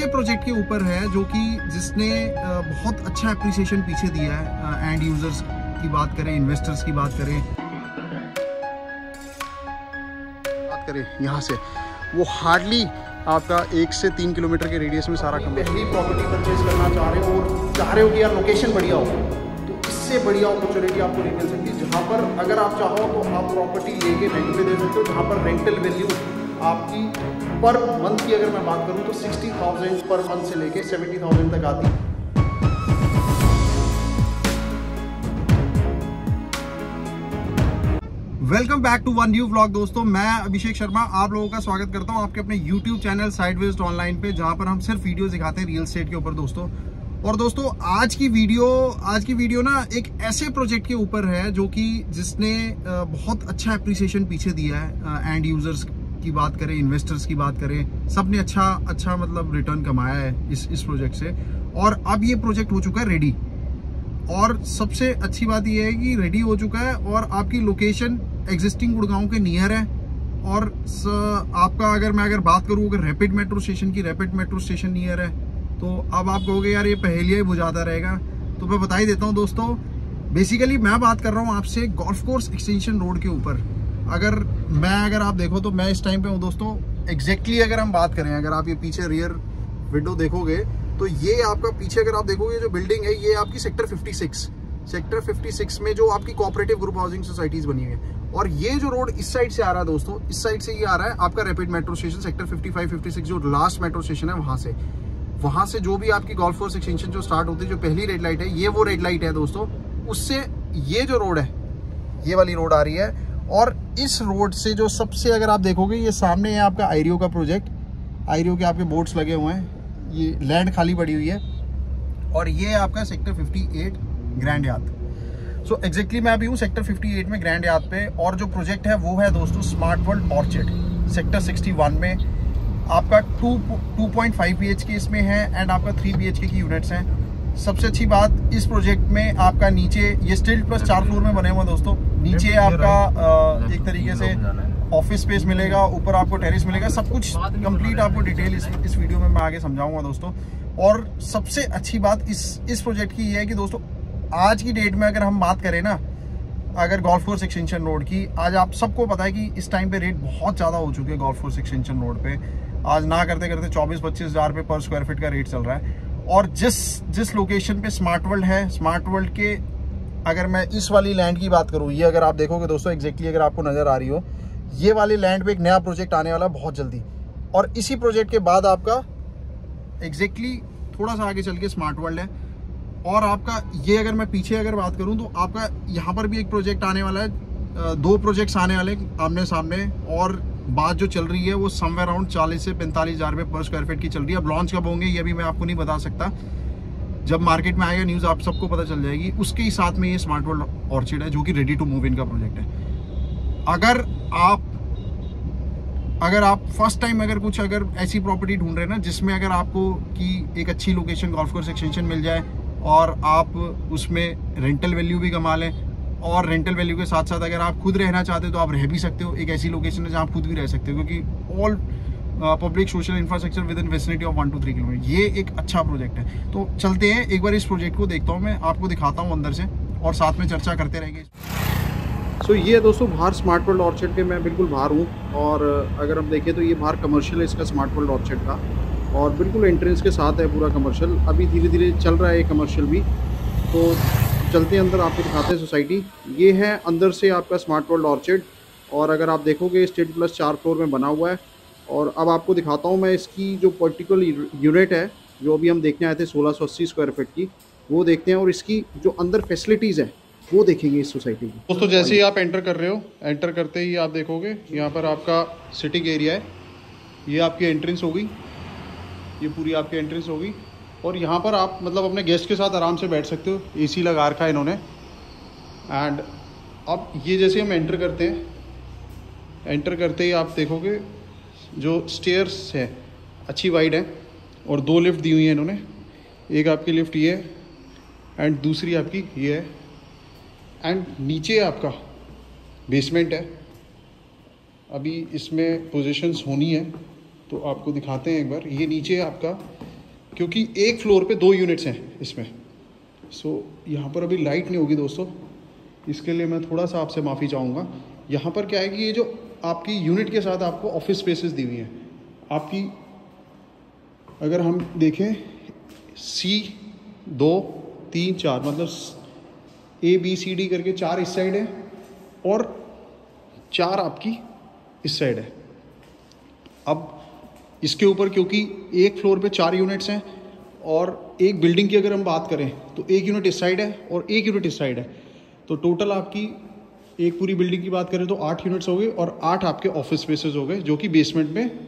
ऐसे प्रोजेक्ट के ऊपर है जो कि जिसने बहुत अच्छा एप्रिसिएशन पीछे दिया है। एंड यूजर्स की बात करें, इन्वेस्टर्स की बात करें यहाँ से, वो हार्डली आपका 1 से 3 किलोमीटर के रेडियस में सारा पहली प्रॉपर्टी परचेज करना चाह रहे हो और चाह रहे हो कि यार लोकेशन बढ़िया हो, तो इससे बढ़िया अपॉर्चुनिटी आपको नहीं मिल सकती। जहाँ पर अगर आप चाहो तो आप प्रॉपर्टी लेके रेंट पे दे सकते हो, जहाँ पर रेंटल वैल्यू आपकी पर मंथ की अगर मैं बात करूँ तो 60,000 पर मंथ से लेके 70,000 तक आती है। Welcome back to one new vlog दोस्तों, मैं अभिषेक शर्मा आप लोगों का स्वागत करता हूं आपके अपने YouTube चैनल साइडवेज ऑनलाइन पे, जहां पर हम सिर्फ वीडियोस दिखाते हैं रियल एस्टेट के ऊपर दोस्तों। और दोस्तों आज की वीडियो ना एक ऐसे प्रोजेक्ट के ऊपर है जो कि जिसने बहुत अच्छा एप्रिसिएशन पीछे दिया है। एंड यूजर्स की बात करें, इन्वेस्टर्स की बात करें, सबने अच्छा मतलब रिटर्न कमाया है इस प्रोजेक्ट से। और अब ये प्रोजेक्ट हो चुका है रेडी, और सबसे अच्छी बात यह है कि रेडी हो चुका है और आपकी लोकेशन एग्जिस्टिंग गुड़गांव के नियर है। और आपका अगर बात करूँ अगर रैपिड मेट्रो स्टेशन नियर है, तो अब आप कहोगे यार ये पहेलिया ही बुझाता रहेगा, तो मैं बता ही देता हूँ दोस्तों। बेसिकली मैं बात कर रहा हूँ आपसे गोल्फ कोर्स एक्सटेंशन रोड के ऊपर। अगर आप देखो तो मैं इस टाइम पे हूँ दोस्तों एग्जैक्टली। अगर हम बात करें, अगर आप ये पीछे रियर विंडो देखोगे तो ये आपका पीछे अगर आप देखोगे जो बिल्डिंग है ये आपकी सेक्टर 56 में जो आपकी कोऑपरेटिव ग्रुप हाउसिंग सोसाइटीज बनी हुई है। और ये जो रोड इस साइड से आ रहा है दोस्तों, इस साइड से ये आ रहा है आपका रैपिड मेट्रो स्टेशन सेक्टर 55-56 जो लास्ट मेट्रो स्टेशन है, वहां से जो भी आपकी गोल्फ कोर्स एक्सटेंशन जो स्टार्ट होती है, जो पहली रेड लाइट है, ये वो रेड लाइट है दोस्तों। उससे ये जो रोड है, ये वाली रोड आ रही है। और इस रोड से जो सबसे अगर आप देखोगे, ये सामने है आपका आईरियो का प्रोजेक्ट, आईरियो के आपके बोर्ड्स लगे हुए हैं, ये लैंड खाली पड़ी हुई है। और ये आपका sector 58 grand yard. So exactly मैं अभी हूँ सेक्टर 58 में ग्रैंड यार्ड पे। और जो प्रोजेक्ट है वो है दोस्तों स्मार्ट वर्ल्ड ऑर्चिड सेक्टर 61 में। आपका 2.5 BHK इसमें है एंड आपका 3 BHK की यूनिट्स हैं। सबसे अच्छी बात इस प्रोजेक्ट में आपका नीचे ये स्टिल्ट प्लस 4 फ्लोर में बने हुआ दोस्तों। नीचे आपका एक तरीके से ऑफिस स्पेस मिलेगा, ऊपर आपको टेरेस मिलेगा, सब कुछ कंप्लीट आपको डिटेल इस वीडियो में मैं आगे समझाऊंगा दोस्तों। और सबसे अच्छी बात इस प्रोजेक्ट की ये है कि दोस्तों आज की डेट में अगर हम बात करें ना, अगर गोल्फ कोर्स एक्सटेंशन रोड की, आज आप सबको पता है कि इस टाइम पे रेट बहुत ज़्यादा हो चुके हैं गोल्फ कोर्स एक्सटेंशन रोड पे। आज ना करते 24-25 हज़ार रुपये पर स्क्वायर फीट का रेट चल रहा है। और जिस लोकेशन पे स्मार्ट वर्ल्ड है, स्मार्ट वर्ल्ड के अगर मैं इस वाली लैंड की बात करूँ, ये अगर आप देखोगे दोस्तों एग्जैक्टली अगर आपको नज़र आ रही हो, ये वाली लैंड पे एक नया प्रोजेक्ट आने वाला बहुत जल्दी। और इसी प्रोजेक्ट के बाद आपका एग्जैक्टली थोड़ा सा आगे चल के स्मार्ट वर्ल्ड है। और आपका ये अगर मैं पीछे अगर बात करूं तो आपका यहाँ पर भी एक प्रोजेक्ट आने वाला है, 2 प्रोजेक्ट्स आने वाले आमने सामने। और बात जो चल रही है वो समवेयर अराउंड 40 से 45 हज़ार रुपये पर स्क्वायर फीट की चल रही है। अब लॉन्च कब होंगे ये अभी मैं आपको नहीं बता सकता, जब मार्केट में आएगा न्यूज़ आप सबको पता चल जाएगी। उसके ही साथ में ये स्मार्ट वर्ल्ड ऑर्चिड है जो कि रेडी टू मूव इन का प्रोजेक्ट है। अगर आप फर्स्ट टाइम अगर ऐसी प्रॉपर्टी ढूंढ रहे हैं ना जिसमें अगर आपको कि एक अच्छी लोकेशन गोल्फ कोर्स एक्सटेंशन मिल जाए और आप उसमें रेंटल वैल्यू भी कमा लें, और रेंटल वैल्यू के साथ साथ अगर आप खुद रहना चाहते हो तो आप रह भी सकते हो। एक ऐसी लोकेशन है जहाँ आप खुद भी रह सकते हो, क्योंकि all public social infrastructure with in vicinity of 1 to 3 kilometre. ये एक अच्छा प्रोजेक्ट है। तो चलते हैं एक बार इस प्रोजेक्ट को देखता हूँ, मैं आपको दिखाता हूँ अंदर से और साथ में चर्चा करते रहेंगे। सो ये है दोस्तों बाहर स्मार्ट वर्ल्ड ऑर्चिड के मैं बिल्कुल बाहर हूँ। और अगर हम देखें तो ये बाहर कमर्शियल है इसका स्मार्ट वर्ल्ड ऑर्चिड का, और बिल्कुल एंट्रेंस के साथ है पूरा कमर्शियल। अभी धीरे धीरे चल रहा है ये कमर्शियल भी। तो चलते हैं अंदर, आपको दिखाते हैं सोसाइटी। ये है अंदर से आपका स्मार्ट वर्ल्ड ऑर्चिड। और अगर आप देखोगे स्टेट प्लस 4 फ्लोर में बना हुआ है। और अब आपको दिखाता हूँ मैं इसकी जो पर्टिकुलर यूनिट है जो अभी हम देखने आए थे 1680 स्क्वायर फीट की, वो देखते हैं। और इसकी जो अंदर फैसिलिटीज़ है वो देखेंगे इस सोसाइटी की। दोस्तों जैसे ही आप एंटर कर रहे हो, एंटर करते ही आप देखोगे यहाँ पर आपका सिटिंग एरिया है। ये आपकी एंट्रेंस होगी, ये पूरी आपकी एंट्रेंस होगी। और यहाँ पर आप मतलब अपने गेस्ट के साथ आराम से बैठ सकते हो। एसी लगा रखा है इन्होंने। एंड अब ये जैसे हम एंटर करते हैं, एंटर करते ही आप देखोगे जो स्टेयर्स है अच्छी वाइड है, और 2 लिफ्ट दी हुई है इन्होंने। एक आपकी लिफ्ट ये है एंड दूसरी आपकी ये है। एंड नीचे आपका बेसमेंट है। अभी इसमें पोजीशंस होनी है तो आपको दिखाते हैं एक बार। ये नीचे आपका क्योंकि एक फ्लोर पे 2 यूनिट्स हैं इसमें। सो यहाँ पर अभी लाइट नहीं होगी दोस्तों, इसके लिए मैं थोड़ा सा आपसे माफ़ी चाहूँगा। यहाँ पर क्या है कि ये जो आपकी यूनिट के साथ आपको ऑफिस स्पेसेस दी हुई हैं आपकी, अगर हम देखें C2 3 4 मतलब ABCD करके 4 इस साइड है और 4 आपकी इस साइड है। अब इसके ऊपर क्योंकि एक फ्लोर पे 4 यूनिट्स हैं और एक बिल्डिंग की अगर हम बात करें तो एक यूनिट इस साइड है और एक यूनिट इस साइड है, तो टोटल आपकी एक पूरी बिल्डिंग की बात करें तो 8 यूनिट्स हो गए और 8 आपके ऑफिस स्पेसेस हो गए जो कि बेसमेंट में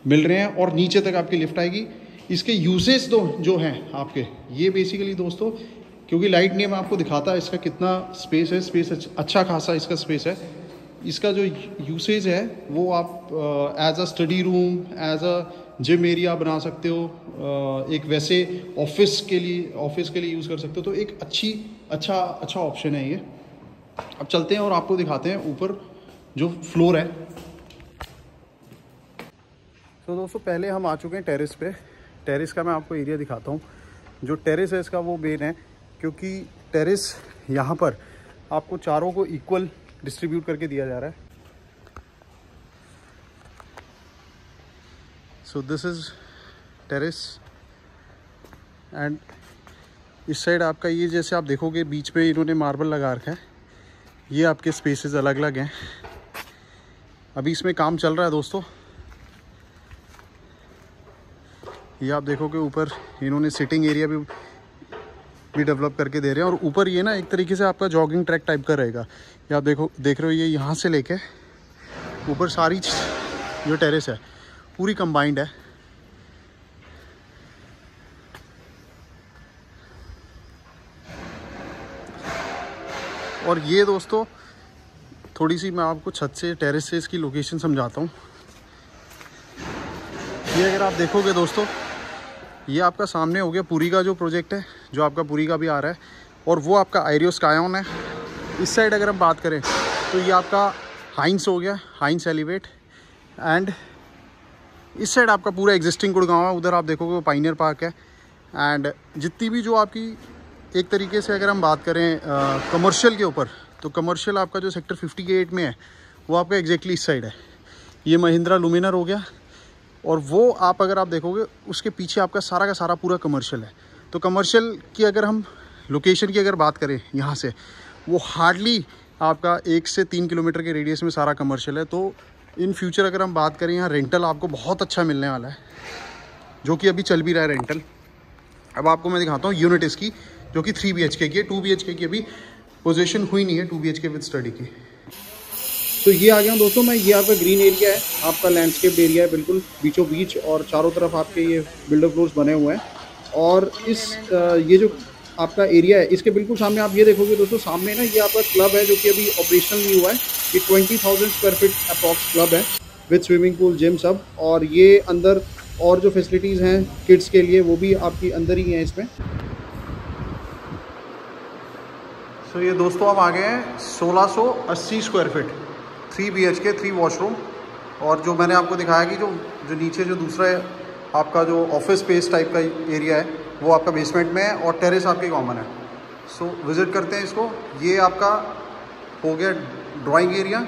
मिल रहे हैं और नीचे तक आपकी लिफ्ट आएगी। इसके यूसेज जो हैं आपके, ये बेसिकली दोस्तों, क्योंकि लाइट नहीं है मैं आपको दिखाता इसका कितना स्पेस है। स्पेस अच्छा खासा इसका स्पेस है। इसका जो यूसेज है वो आप as a study room, as a gym area बना सकते हो, एक वैसे ऑफिस के लिए यूज़ कर सकते हो। तो एक अच्छा ऑप्शन है ये। अब चलते हैं और आपको दिखाते हैं ऊपर जो फ्लोर है। तो दोस्तों पहले हम आ चुके हैं टेरेस पे। टेरेस का मैं आपको एरिया दिखाता हूँ। जो टेरेस है इसका वो मेन है, क्योंकि टेरेस यहाँ पर आपको चारों को इक्वल डिस्ट्रीब्यूट करके दिया जा रहा है। So this is terrace and इस साइड आपका ये जैसे आप देखोगे बीच पे इन्होंने मार्बल लगा रखा है। ये आपके स्पेसेस अलग अलग हैं। अभी इसमें काम चल रहा है दोस्तों। ये आप देखोगे ऊपर इन्होंने सिटिंग एरिया भी डेवलप करके दे रहे हैं और ऊपर ये ना एक तरीके से आपका जॉगिंग ट्रैक टाइप का रहेगा। ये आप देख रहे हो ये यहाँ से लेके ऊपर सारी जो टेरेस है पूरी कंबाइंड है। और ये दोस्तों थोड़ी सी मैं आपको छत से टेरेस से इसकी लोकेशन समझाता हूँ। ये अगर आप देखोगे दोस्तों, ये आपका सामने हो गया पुरी का जो प्रोजेक्ट है, जो आपका पुरी का भी आ रहा है, और वो आपका आइरियो स्काईऑन है। इस साइड अगर हम बात करें तो ये आपका हाइंस हो गया, हाइंस एलिवेट। एंड इस साइड आपका पूरा एग्जिस्टिंग गुड़गांव है। उधर आप देखोगे वो पाइनियर पार्क है। एंड जितनी भी जो आपकी एक तरीके से अगर हम बात करें कमर्शियल के ऊपर, तो कमर्शियल आपका जो सेक्टर 58 में है वो आपका एग्जैक्टली इस साइड है। ये महिंद्रा लुमिनर हो गया और वो आप अगर आप देखोगे उसके पीछे आपका सारा का सारा पूरा कमर्शियल है। तो कमर्शियल की अगर हम लोकेशन की अगर बात करें यहाँ से, वो हार्डली आपका 1 से 3 किलोमीटर के रेडियस में सारा कमर्शियल है। तो इन फ्यूचर अगर हम बात करें यहाँ रेंटल आपको बहुत अच्छा मिलने वाला है, जो कि अभी चल भी रहा है रेंटल। अब आपको मैं दिखाता हूँ यूनिट इसकी, जो कि 3 BHK की है। 2 BHK की अभी पोजीशन हुई नहीं है 2 BHK विद स्टडी की। तो ये आ गया दोस्तों मैं, ये आपका ग्रीन एरिया है, आपका लैंडस्केप एरिया है बिल्कुल बीचों बीच, और चारों तरफ आपके ये बिल्डर फ्लोर्स बने हुए हैं। और इस ये जो आपका एरिया है इसके बिल्कुल सामने आप ये देखोगे दोस्तों, सामने ना ये आपका क्लब है जो कि अभी ऑपरेशनल नहीं हुआ है। ये 20,000 स्क्वायर फीट अप्रॉक्स क्लब है विद स्विमिंग पूल, जिम सब। और ये अंदर और जो फैसिलिटीज़ हैं किड्स के लिए वो भी आपकी अंदर ही हैं इसमें। तो ये दोस्तों अब आ गए हैं 1680 स्क्वायर फीट, 3 BHK 3 वॉशरूम। और जो मैंने आपको दिखाया कि जो नीचे जो दूसरा है आपका जो ऑफिस स्पेस टाइप का एरिया है वो आपका बेसमेंट में है और टेरेस आपकी कॉमन है। सो विज़िट करते हैं इसको। ये आपका हो गया ड्राइंग एरिया।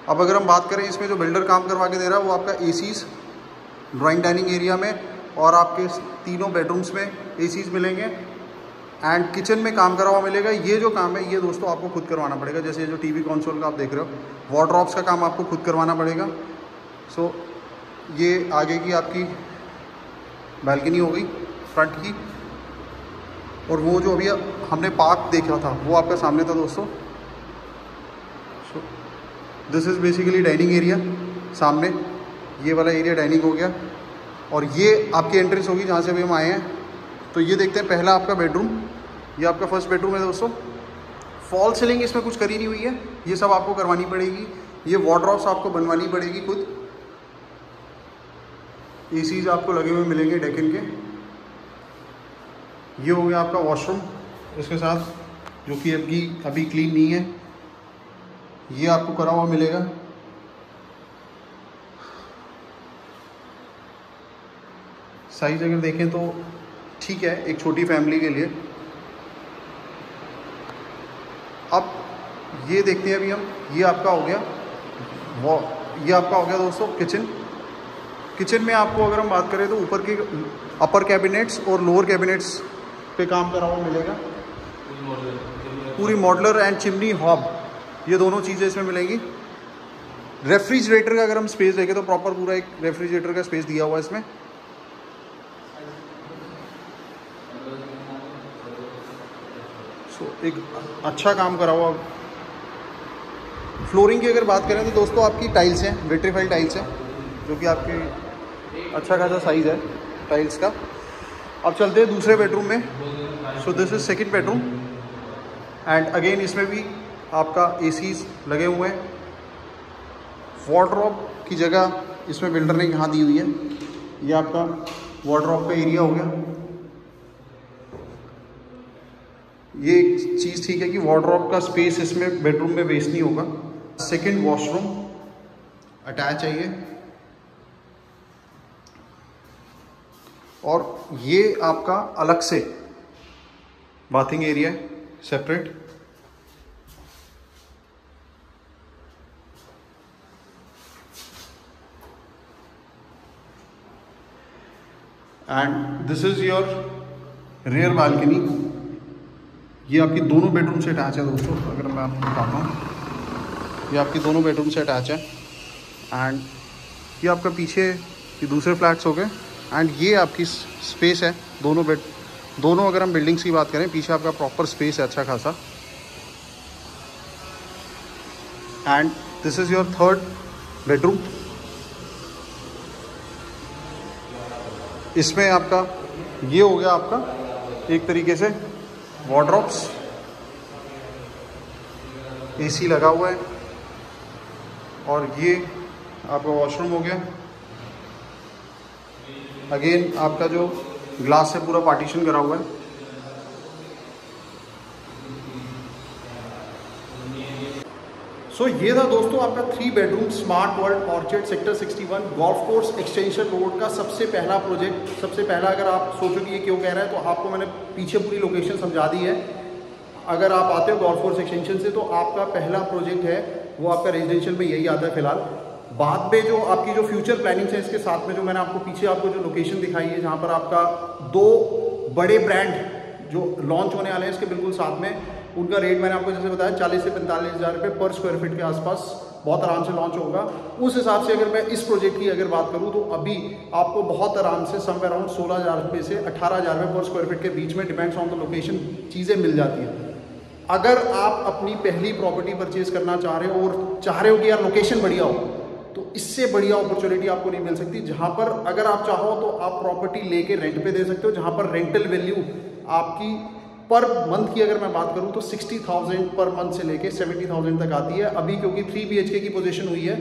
अब अगर हम बात करें इसमें जो बिल्डर काम करवा के दे रहा है वो आपका ACs ड्राइंग डाइनिंग एरिया में, और आपके तीनों बेडरूम्स में ACs मिलेंगे। एंड किचन में काम करा हुआ मिलेगा। ये जो काम है ये दोस्तों आपको खुद करवाना पड़ेगा। जैसे जो टीवी कंसोल का आप देख रहे हो, वार्डरोब्स का काम आपको खुद करवाना पड़ेगा। सो ये आगे की आपकी बालकनी हो गई फ्रंट की, और वो जो अभी हमने पार्क देखा था वो आपका सामने था दोस्तों। So this is basically dining area. सामने ये वाला एरिया डाइनिंग हो गया, और ये आपकी एंट्रेंस होगी जहाँ से अभी हम आए हैं। तो ये देखते हैं पहला आपका बेडरूम, ये आपका फर्स्ट बेडरूम है दोस्तों। फॉल सीलिंग इसमें कुछ करी नहीं हुई है, ये सब आपको करवानी पड़ेगी। ये वार्डरोब्स आपको बनवानी पड़ेगी खुद। ACs आपको लगे हुए मिलेंगे डेकन के। ये हो गया आपका वॉशरूम इसके साथ, जो कि अभी क्लीन नहीं है। ये आपको करा हुआ मिलेगा। साइज अगर देखें तो ठीक है एक छोटी फैमिली के लिए। अब ये देखते हैं अभी हम, ये आपका हो गया ये आपका हो गया दोस्तों किचन। किचन में आपको अगर हम बात करें तो ऊपर के अपर कैबिनेट्स और लोअर कैबिनेट्स पे काम करा हुआ मिलेगा। पूरी मॉडलर एंड चिमनी हॉब, ये दोनों चीज़ें इसमें मिलेंगी। रेफ्रिजरेटर का अगर हम स्पेस देखें तो प्रॉपर पूरा एक रेफ्रिजरेटर का स्पेस दिया हुआ है इसमें। एक अच्छा काम करा हुआ। फ्लोरिंग की अगर बात करें तो दोस्तों आपकी टाइल्स हैं, विट्रीफाइड टाइल्स हैं, जो कि आपकी अच्छा खासा साइज़ है टाइल्स का। अब चलते हैं दूसरे बेडरूम में। So this is second bedroom and again इसमें भी आपका एसीज लगे हुए हैं। वार्डरोब की जगह इसमें बिल्डर ने यहाँ दी हुई है। ये आपका वार्डरोब का एरिया हो गया। ये एक चीज़ ठीक है कि वार्डरोब का स्पेस इसमें बेडरूम में वेस्ट नहीं होगा। सेकंड वॉशरूम अटैच है ये, और ये आपका अलग से बाथिंग एरिया है separate. And this is your rear balcony. ये आपकी दोनों बेडरूम से अटैच है दोस्तों। अगर मैं आपको दिखाता हूँ, ये आपकी दोनों बेडरूम से अटैच है। एंड ये आपका पीछे ये दूसरे फ्लैट्स हो गए। एंड ये आपकी स्पेस है दोनों अगर हम बिल्डिंग्स की बात करें, पीछे आपका प्रॉपर स्पेस है अच्छा खासा। And this is your third bedroom. इसमें आपका ये हो गया आपका एक तरीके से वार्डरोब्स, एसी लगा हुआ है, और ये आपका वॉशरूम हो गया। अगेन आपका जो ग्लास से पूरा पार्टीशन करा हुआ है। सो ये था दोस्तों आपका 3 bedroom smart world orchid sector 61 golf course extension road का सबसे पहला प्रोजेक्ट। सबसे पहला अगर आप सोचो कि ये क्यों कह रहा है, तो आपको मैंने पीछे पूरी लोकेशन समझा दी है। अगर आप आते हो गोल्फ कोर्स एक्सटेंशन से, तो आपका पहला प्रोजेक्ट है वो आपका रेजिडेंशियल में यही आता है फिलहाल। बाद में जो आपकी जो फ्यूचर प्लानिंग है, इसके साथ में जो मैंने आपको पीछे आपको जो लोकेशन दिखाई है, जहाँ पर आपका 2 बड़े ब्रांड जो लॉन्च होने वाले हैं इसके बिल्कुल साथ में, उनका रेट मैंने आपको जैसे बताया 40 से 45 हज़ार रुपये पर स्क्वायर फीट के आसपास बहुत आराम से लॉन्च होगा। उस हिसाब से अगर मैं इस प्रोजेक्ट की अगर बात करूं, तो अभी आपको बहुत आराम से समवेयर अराउंड 16,000 रुपये से 18,000 रुपये पर स्क्वायर फीट के बीच में, डिपेंड्स ऑन द लोकेशन, चीज़ें मिल जाती हैं। अगर आप अपनी पहली प्रॉपर्टी परचेज करना चाह रहे हो और चाह रहे हो कि यार लोकेशन बढ़िया हो, तो इससे बढ़िया अपॉर्चुनिटी आपको नहीं मिल सकती। जहाँ पर अगर आप चाहो तो आप प्रॉपर्टी लेके रेंट पे दे सकते हो, जहाँ पर रेंटल वैल्यू आपकी पर मंथ की अगर मैं बात करूं तो 60,000 पर मंथ से लेके 70,000 तक आती है। अभी क्योंकि 3 BHK की पोजीशन हुई है,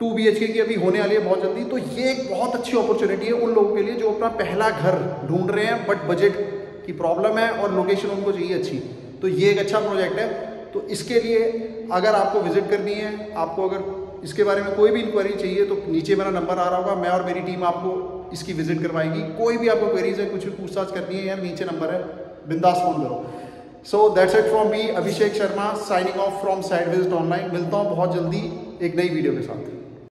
2 BHK की अभी होने वाली है बहुत जल्दी, तो ये एक बहुत अच्छी अपॉर्चुनिटी है उन लोगों के लिए जो अपना पहला घर ढूंढ रहे हैं, बट बजट की प्रॉब्लम है और लोकेशन उनको चाहिए अच्छी। तो ये एक अच्छा प्रोजेक्ट है। तो इसके लिए अगर आपको विजिट करनी है, आपको अगर इसके बारे में कोई भी इंक्वायरी चाहिए, तो नीचे मेरा नंबर आ रहा होगा, मैं और मेरी टीम आपको इसकी विजिट करवाएगी। कोई भी आपको क्वेरीज है, कुछ भी पूछताछ करनी है, यार नीचे नंबर है, बिंदास फोन करो। So that's it from me, Abhishek Sharma, signing off from sideways online. मिलता हूँ बहुत जल्दी एक नई वीडियो के साथ।